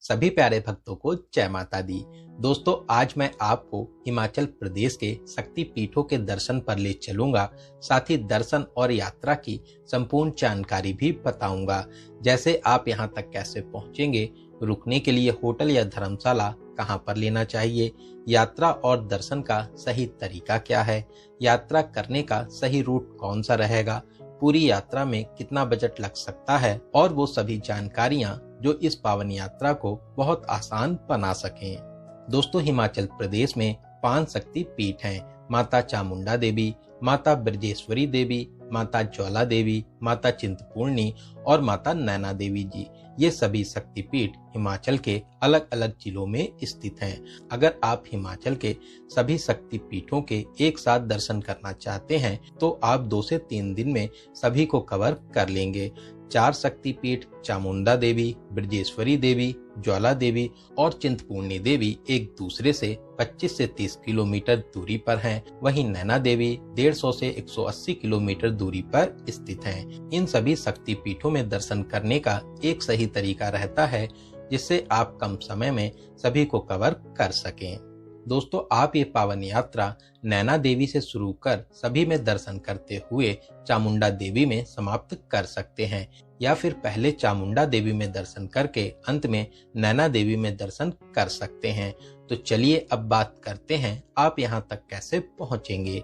सभी प्यारे भक्तों को जय माता दी। दोस्तों, आज मैं आपको हिमाचल प्रदेश के शक्ति पीठों के दर्शन पर ले चलूंगा। साथ ही दर्शन और यात्रा की संपूर्ण जानकारी भी बताऊंगा। जैसे आप यहां तक कैसे पहुंचेंगे, रुकने के लिए होटल या धर्मशाला कहां पर लेना चाहिए, यात्रा और दर्शन का सही तरीका क्या है, यात्रा करने का सही रूट कौन सा रहेगा, पूरी यात्रा में कितना बजट लग सकता है और वो सभी जानकारियां जो इस पावन यात्रा को बहुत आसान बना सकें। दोस्तों, हिमाचल प्रदेश में 5 शक्ति पीठ हैं। माता चामुंडा देवी, माता ब्रजेश्वरी देवी, माता ज्वाला देवी, माता चिंतपूर्णी और माता नैना देवी जी। ये सभी शक्तिपीठ हिमाचल के अलग अलग जिलों में स्थित हैं। अगर आप हिमाचल के सभी शक्तिपीठों के एक साथ दर्शन करना चाहते हैं तो आप 2 से 3 दिन में सभी को कवर कर लेंगे। 4 शक्तिपीठ चामुंडा देवी, ब्रजेश्वरी देवी, ज्वाला देवी और चिंतपूर्णी देवी एक दूसरे से 25 से 30 किलोमीटर दूरी पर हैं। वहीं नैना देवी 150 से 180 किलोमीटर दूरी पर स्थित हैं। इन सभी शक्तिपीठों में दर्शन करने का एक सही तरीका रहता है जिससे आप कम समय में सभी को कवर कर सकें। दोस्तों, आप ये पावन यात्रा नैना देवी से शुरू कर सभी में दर्शन करते हुए चामुंडा देवी में समाप्त कर सकते हैं, या फिर पहले चामुंडा देवी में दर्शन करके अंत में नैना देवी में दर्शन कर सकते हैं। तो चलिए अब बात करते हैं आप यहाँ तक कैसे पहुँचेंगे।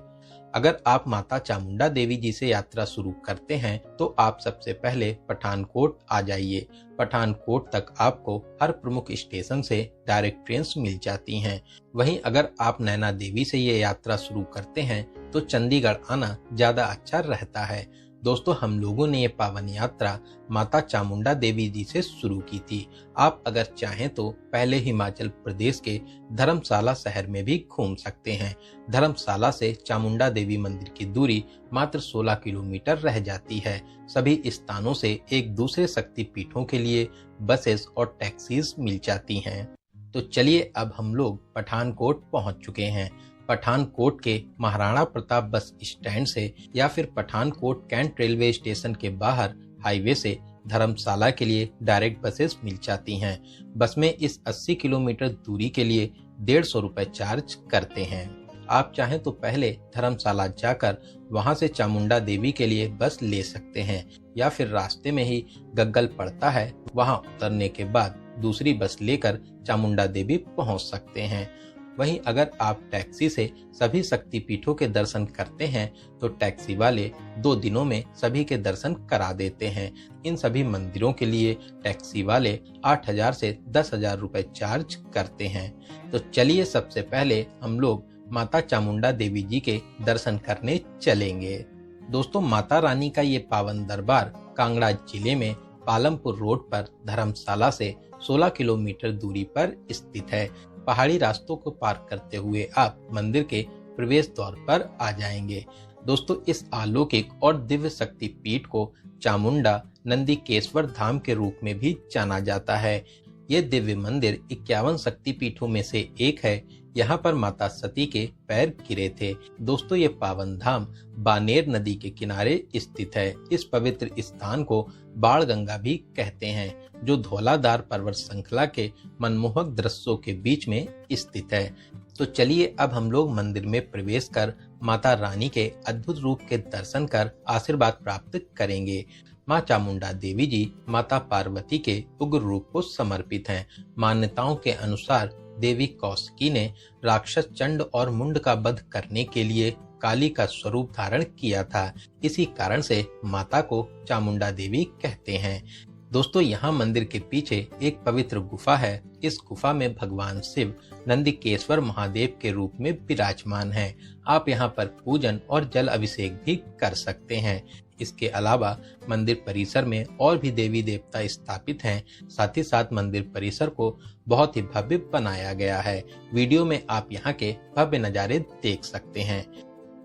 अगर आप माता चामुंडा देवी जी से यात्रा शुरू करते हैं तो आप सबसे पहले पठानकोट आ जाइए। पठानकोट तक आपको हर प्रमुख स्टेशन से डायरेक्ट ट्रेन मिल जाती हैं। वहीं अगर आप नैना देवी से ये यात्रा शुरू करते हैं तो चंडीगढ़ आना ज्यादा अच्छा रहता है। दोस्तों, हम लोगों ने ये पावन यात्रा माता चामुंडा देवी जी से शुरू की थी। आप अगर चाहें तो पहले हिमाचल प्रदेश के धर्मशाला शहर में भी घूम सकते हैं। धर्मशाला से चामुंडा देवी मंदिर की दूरी मात्र 16 किलोमीटर रह जाती है। सभी स्थानों से एक दूसरे शक्तिपीठों के लिए बसेस और टैक्सीज मिल जाती हैं। तो चलिए अब हम लोग पठानकोट पहुंच चुके हैं। पठानकोट के महाराणा प्रताप बस स्टैंड से या फिर पठानकोट कैंट रेलवे स्टेशन के बाहर हाईवे से धर्मशाला के लिए डायरेक्ट बसेस मिल जाती हैं। बस में इस 80 किलोमीटर दूरी के लिए 150 रुपए चार्ज करते हैं। आप चाहें तो पहले धर्मशाला जाकर वहां से चामुंडा देवी के लिए बस ले सकते हैं, या फिर रास्ते में ही गग्गल पड़ता है, वहां उतरने के बाद दूसरी बस लेकर चामुंडा देवी पहुंच सकते हैं। वहीं अगर आप टैक्सी से सभी शक्तिपीठों के दर्शन करते हैं तो टैक्सी वाले 2 दिनों में सभी के दर्शन करा देते हैं। इन सभी मंदिरों के लिए टैक्सी वाले 8,000 से 10,000 रुपए चार्ज करते हैं। तो चलिए सबसे पहले हम लोग माता चामुंडा देवी जी के दर्शन करने चलेंगे। दोस्तों, माता रानी का ये पावन दरबार कांगड़ा जिले में पालमपुर रोड पर धर्मशाला से 16 किलोमीटर दूरी पर स्थित है। पहाड़ी रास्तों को पार करते हुए आप मंदिर के प्रवेश द्वार पर आ जाएंगे। दोस्तों, इस अलौकिक और दिव्य शक्ति पीठ को चामुंडा नंदीकेश्वर धाम के रूप में भी जाना जाता है। ये दिव्य मंदिर 51 शक्ति पीठों में से एक है। यहाँ पर माता सती के पैर गिरे थे। दोस्तों, ये पावन धाम बानेर नदी के किनारे स्थित है। इस पवित्र स्थान को बाण गंगा भी कहते हैं, जो धौलाधार पर्वत श्रृंखला के मनमोहक दृश्यों के बीच में स्थित है। तो चलिए अब हम लोग मंदिर में प्रवेश कर माता रानी के अद्भुत रूप के दर्शन कर आशीर्वाद प्राप्त करेंगे। माँ चामुंडा देवी जी माता पार्वती के उग्र रूप को समर्पित हैं। मान्यताओं के अनुसार देवी कौशिकी ने राक्षस चंड और मुंड का वध करने के लिए काली का स्वरूप धारण किया था। इसी कारण से माता को चामुंडा देवी कहते हैं। दोस्तों, यहाँ मंदिर के पीछे एक पवित्र गुफा है। इस गुफा में भगवान शिव नंदीकेश्वर महादेव के रूप में विराजमान हैं। आप यहाँ पर पूजन और जल अभिषेक भी कर सकते हैं। इसके अलावा मंदिर परिसर में और भी देवी देवता स्थापित हैं। साथ ही साथ मंदिर परिसर को बहुत ही भव्य बनाया गया है। वीडियो में आप यहाँ के भव्य नज़ारे देख सकते हैं।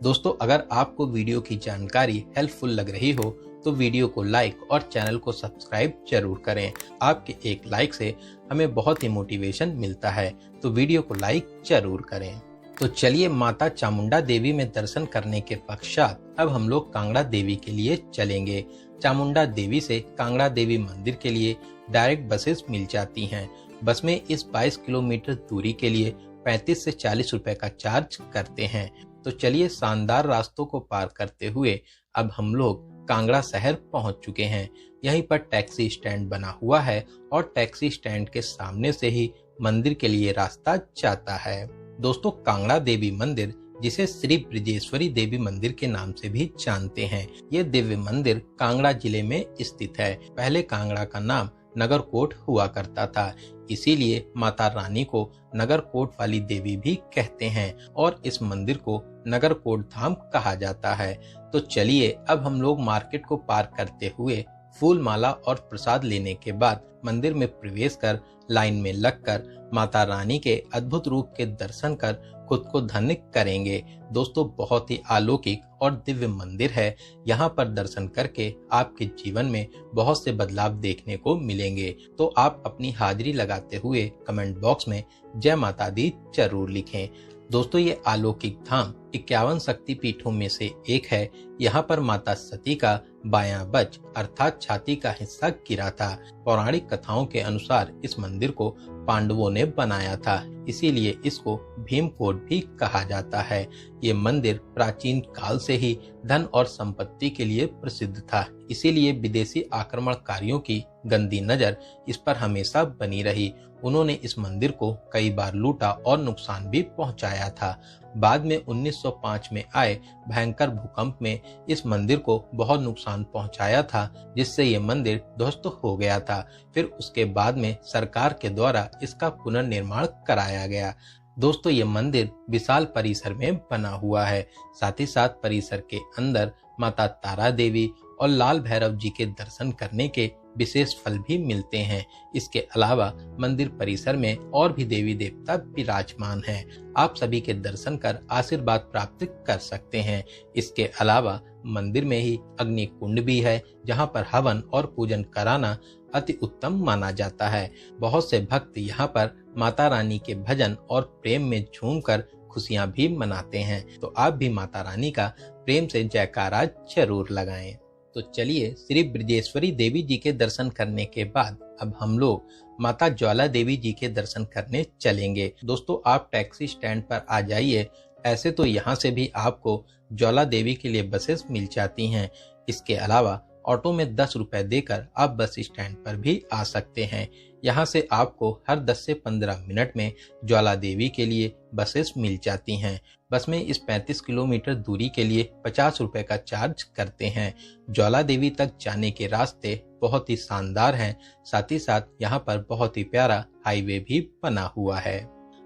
दोस्तों, अगर आपको वीडियो की जानकारी हेल्पफुल लग रही हो तो वीडियो को लाइक और चैनल को सब्सक्राइब जरूर करें। आपके एक लाइक से हमें बहुत ही मोटिवेशन मिलता है, तो वीडियो को लाइक जरूर करें। तो चलिए माता चामुंडा देवी में दर्शन करने के पश्चात अब हम लोग कांगड़ा देवी के लिए चलेंगे। चामुंडा देवी से कांगड़ा देवी मंदिर के लिए डायरेक्ट बसेस मिल जाती हैं। बस में इस 22 किलोमीटर दूरी के लिए 35 से 40 रुपए का चार्ज करते हैं। तो चलिए शानदार रास्तों को पार करते हुए अब हम लोग कांगड़ा शहर पहुंच चुके हैं। यहीं पर टैक्सी स्टैंड बना हुआ है और टैक्सी स्टैंड के सामने से ही मंदिर के लिए रास्ता जाता है। दोस्तों, कांगड़ा देवी मंदिर, जिसे श्री ब्रजेश्वरी देवी मंदिर के नाम से भी जानते हैं, ये दिव्य मंदिर कांगड़ा जिले में स्थित है। पहले कांगड़ा का नाम नगरकोट हुआ करता था, इसीलिए माता रानी को नगरकोट वाली देवी भी कहते हैं और इस मंदिर को नगरकोट धाम कहा जाता है। तो चलिए अब हम लोग मार्केट को पार करते हुए फूल माला और प्रसाद लेने के बाद मंदिर में प्रवेश कर लाइन में लगकर माता रानी के अद्भुत रूप के दर्शन कर खुद को धन्य करेंगे। दोस्तों, बहुत ही अलौकिक और दिव्य मंदिर है। यहाँ पर दर्शन करके आपके जीवन में बहुत से बदलाव देखने को मिलेंगे। तो आप अपनी हाजिरी लगाते हुए कमेंट बॉक्स में जय माता दी जरूर लिखें। दोस्तों, ये अलौकिक धाम 51 शक्तिपीठों में से एक है। यहाँ पर माता सती का बायां बज अर्थात छाती का हिस्सा गिरा था। पौराणिक कथाओं के अनुसार इस मंदिर को पांडवों ने बनाया था, इसीलिए इसको भीमकोट भी कहा जाता है। ये मंदिर प्राचीन काल से ही धन और संपत्ति के लिए प्रसिद्ध था, इसीलिए विदेशी आक्रमणकारियों की गंदी नजर इस पर हमेशा बनी रही। उन्होंने इस मंदिर को कई बार लूटा और नुकसान भी पहुंचाया था। बाद में 1905 में आए भयंकर भूकंप में इस मंदिर को बहुत नुकसान पहुंचाया था, जिससे ये मंदिर ध्वस्त हो गया था। फिर उसके बाद में सरकार के द्वारा इसका पुनर्निर्माण कराया गया। दोस्तों, ये मंदिर विशाल परिसर में बना हुआ है। साथ ही साथ परिसर के अंदर माता तारा देवी और लाल भैरव जी के दर्शन करने के विशेष फल भी मिलते हैं। इसके अलावा मंदिर परिसर में और भी देवी देवता विराजमान हैं। आप सभी के दर्शन कर आशीर्वाद प्राप्त कर सकते हैं। इसके अलावा मंदिर में ही अग्नि कुंड भी है, जहां पर हवन और पूजन कराना अति उत्तम माना जाता है। बहुत से भक्त यहाँ पर माता रानी के भजन और प्रेम में झूमकर खुशियां भी मनाते हैं। तो आप भी माता रानी का प्रेम से जयकारा जरूर लगाएं। तो चलिए श्री ब्रजेश्वरी देवी जी के दर्शन करने के बाद अब हम लोग माता ज्वाला देवी जी के दर्शन करने चलेंगे। दोस्तों, आप टैक्सी स्टैंड पर आ जाइए। ऐसे तो यहाँ से भी आपको ज्वाला देवी के लिए बसेस मिल जाती हैं। इसके अलावा ऑटो में 10 रुपए देकर आप बस स्टैंड पर भी आ सकते हैं। यहाँ से आपको हर 10 से 15 मिनट में ज्वाला देवी के लिए बसेस मिल जाती हैं। बस में इस 35 किलोमीटर दूरी के लिए 50 रुपए का चार्ज करते हैं। ज्वाला देवी तक जाने के रास्ते बहुत ही शानदार हैं। साथ ही साथ यहाँ पर बहुत ही प्यारा हाईवे भी बना हुआ है।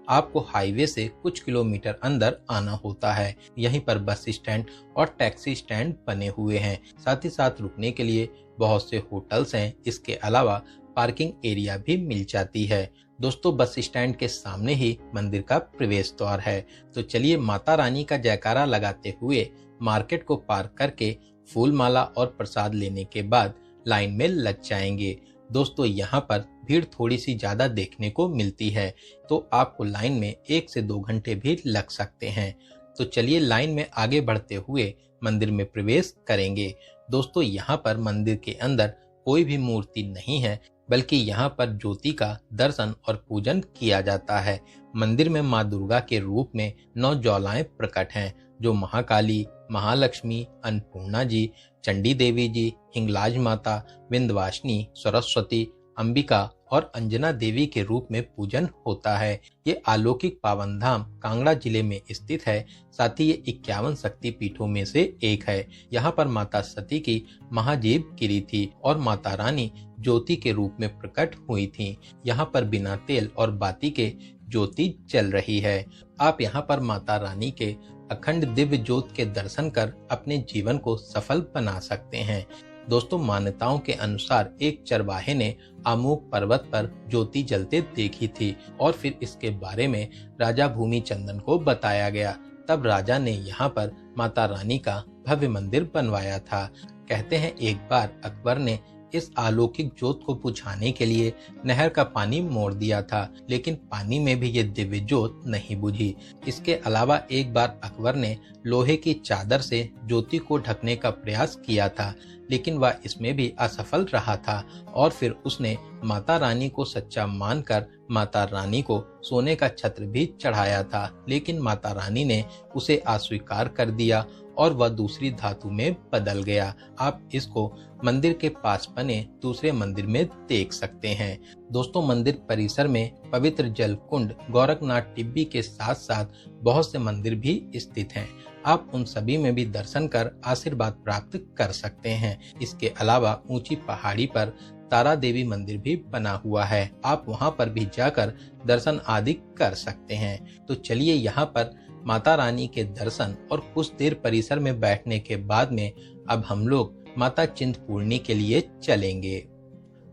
आपको हाईवे से कुछ किलोमीटर अंदर आना होता है। यहीं पर बस स्टैंड और टैक्सी स्टैंड बने हुए हैं। साथ ही साथ रुकने के लिए बहुत से होटल्स हैं। इसके अलावा पार्किंग एरिया भी मिल जाती है। दोस्तों, बस स्टैंड के सामने ही मंदिर का प्रवेश द्वार है। तो चलिए माता रानी का जयकारा लगाते हुए मार्केट को पार करके फूल माला और प्रसाद लेने के बाद लाइन में लग जाएंगे। दोस्तों, यहाँ पर भीड़ थोड़ी सी ज्यादा देखने को मिलती है, तो आपको लाइन में 1 से 2 घंटे भी लग सकते हैं। तो चलिए लाइन में आगे बढ़ते हुए मंदिर में प्रवेश करेंगे। दोस्तों, यहाँ पर मंदिर के अंदर कोई भी मूर्ति नहीं है, बल्कि यहाँ पर ज्योति का दर्शन और पूजन किया जाता है। मंदिर में माँ दुर्गा के रूप में 9 ज्वालाएं प्रकट हैं, जो महाकाली, महालक्ष्मी, अन्नपूर्णा जी, चंडी देवी जी, हिंगलाज माता, विंध्यवासिनी, सरस्वती, अंबिका और अंजना देवी के रूप में पूजन होता है। ये अलौकिक पावन धाम कांगड़ा जिले में स्थित है। साथ ही ये 51 शक्ति पीठों में से एक है। यहाँ पर माता सती की महाजीव गिरी थी और माता रानी ज्योति के रूप में प्रकट हुई थी। यहाँ पर बिना तेल और बाती के ज्योति जल रही है। आप यहाँ पर माता रानी के अखंड दिव्य ज्योत के दर्शन कर अपने जीवन को सफल बना सकते हैं। दोस्तों, मान्यताओं के अनुसार एक चरवाहे ने आमूक पर्वत पर ज्योति जलते देखी थी और फिर इसके बारे में राजा भूमिचंदन को बताया गया। तब राजा ने यहाँ पर माता रानी का भव्य मंदिर बनवाया था। कहते हैं एक बार अकबर ने इस अलौकिक ज्योत को बुझाने के लिए नहर का पानी मोड़ दिया था, लेकिन पानी में भी ये दिव्य ज्योत नहीं बुझी। इसके अलावा एक बार अकबर ने लोहे की चादर से ज्योति को ढकने का प्रयास किया था, लेकिन वह इसमें भी असफल रहा था और फिर उसने माता रानी को सच्चा मानकर माता रानी को सोने का छत्र भी चढ़ाया था, लेकिन माता रानी ने उसे अस्वीकार कर दिया और वह दूसरी धातु में बदल गया। आप इसको मंदिर के पास बने दूसरे मंदिर में देख सकते हैं। दोस्तों, मंदिर परिसर में पवित्र जल कुंड गोरखनाथ टिब्बी के साथ साथ बहुत से मंदिर भी स्थित हैं। आप उन सभी में भी दर्शन कर आशीर्वाद प्राप्त कर सकते हैं। इसके अलावा ऊंची पहाड़ी पर तारा देवी मंदिर भी बना हुआ है, आप वहां पर भी जाकर दर्शन आदि कर सकते हैं। तो चलिए यहाँ पर माता रानी के दर्शन और कुछ देर परिसर में बैठने के बाद में अब हम लोग माता चिंतपूर्णी के लिए चलेंगे।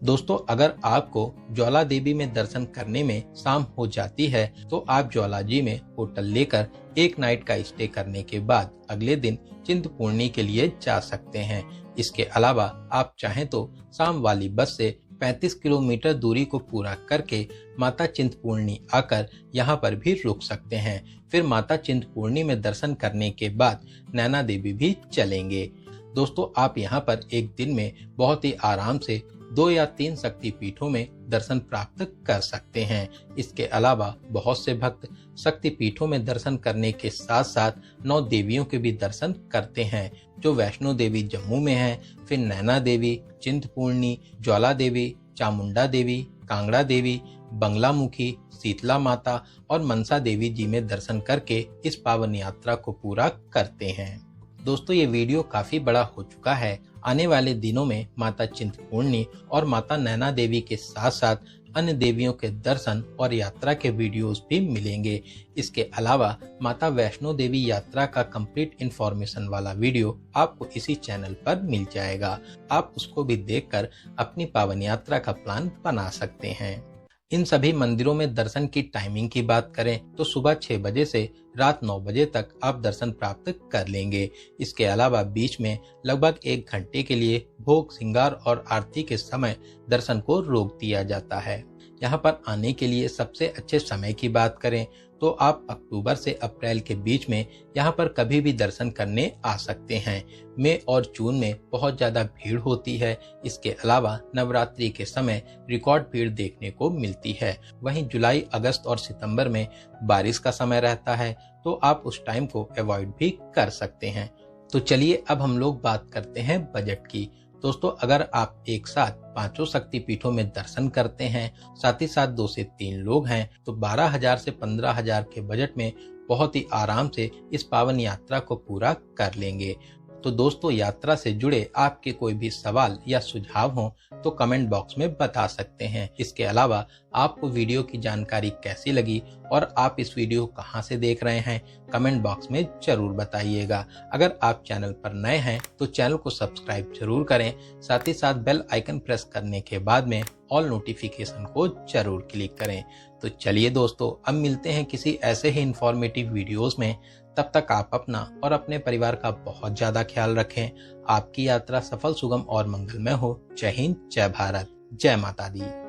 दोस्तों, अगर आपको ज्वाला देवी में दर्शन करने में शाम हो जाती है तो आप ज्वाला जी में होटल लेकर एक नाइट का स्टे करने के बाद अगले दिन चिंतपूर्णी के लिए जा सकते हैं। इसके अलावा आप चाहें तो शाम वाली बस से 35 किलोमीटर दूरी को पूरा करके माता चिंतपूर्णी आकर यहाँ पर भी रुक सकते हैं। फिर माता चिंतपूर्णी में दर्शन करने के बाद नैना देवी भी चलेंगे। दोस्तों, आप यहाँ पर एक दिन में बहुत ही आराम से 2 या 3 शक्ति पीठों में दर्शन प्राप्त कर सकते हैं। इसके अलावा बहुत से भक्त शक्ति पीठों में दर्शन करने के साथ साथ 9 देवियों के भी दर्शन करते हैं, जो वैष्णो देवी जम्मू में है, फिर नैना देवी, चिंतपूर्णी, ज्वाला देवी, चामुंडा देवी, कांगड़ा देवी, बंगलामुखी, शीतला माता और मनसा देवी जी में दर्शन करके इस पावन यात्रा को पूरा करते हैं। दोस्तों, ये वीडियो काफी बड़ा हो चुका है। आने वाले दिनों में माता चिंतपूर्णी और माता नैना देवी के साथ साथ अन्य देवियों के दर्शन और यात्रा के वीडियोस भी मिलेंगे। इसके अलावा माता वैष्णो देवी यात्रा का कंप्लीट इंफॉर्मेशन वाला वीडियो आपको इसी चैनल पर मिल जाएगा। आप उसको भी देखकर अपनी पावन यात्रा का प्लान बना सकते हैं। इन सभी मंदिरों में दर्शन की टाइमिंग की बात करें तो सुबह 6 बजे से रात 9 बजे तक आप दर्शन प्राप्त कर लेंगे। इसके अलावा बीच में लगभग 1 घंटे के लिए भोग, श्रृंगार और आरती के समय दर्शन को रोक दिया जाता है। यहाँ पर आने के लिए सबसे अच्छे समय की बात करें तो आप अक्टूबर से अप्रैल के बीच में यहाँ पर कभी भी दर्शन करने आ सकते हैं। मई और जून में बहुत ज्यादा भीड़ होती है। इसके अलावा नवरात्रि के समय रिकॉर्ड भीड़ देखने को मिलती है। वहीं जुलाई, अगस्त और सितंबर में बारिश का समय रहता है, तो आप उस टाइम को अवॉइड भी कर सकते हैं। तो चलिए अब हम लोग बात करते हैं बजट की। दोस्तों, अगर आप एक साथ 5 शक्ति पीठों में दर्शन करते हैं, साथ ही साथ 2 से 3 लोग हैं, तो 12,000 से 15,000 के बजट में बहुत ही आराम से इस पावन यात्रा को पूरा कर लेंगे। तो दोस्तों, यात्रा से जुड़े आपके कोई भी सवाल या सुझाव हो तो कमेंट बॉक्स में बता सकते हैं। इसके अलावा आपको वीडियो की जानकारी कैसी लगी और आप इस वीडियो को कहां से देख रहे हैं, कमेंट बॉक्स में जरूर बताइएगा। अगर आप चैनल पर नए हैं तो चैनल को सब्सक्राइब जरूर करें, साथ ही साथ बेल आइकन प्रेस करने के बाद में ऑल नोटिफिकेशन को जरूर क्लिक करें। तो चलिए दोस्तों, अब मिलते हैं किसी ऐसे ही इंफॉर्मेटिव वीडियोस में। तब तक आप अपना और अपने परिवार का बहुत ज्यादा ख्याल रखें। आपकी यात्रा सफल, सुगम और मंगलमय हो। जय हिंद, जय भारत, जय माता दी।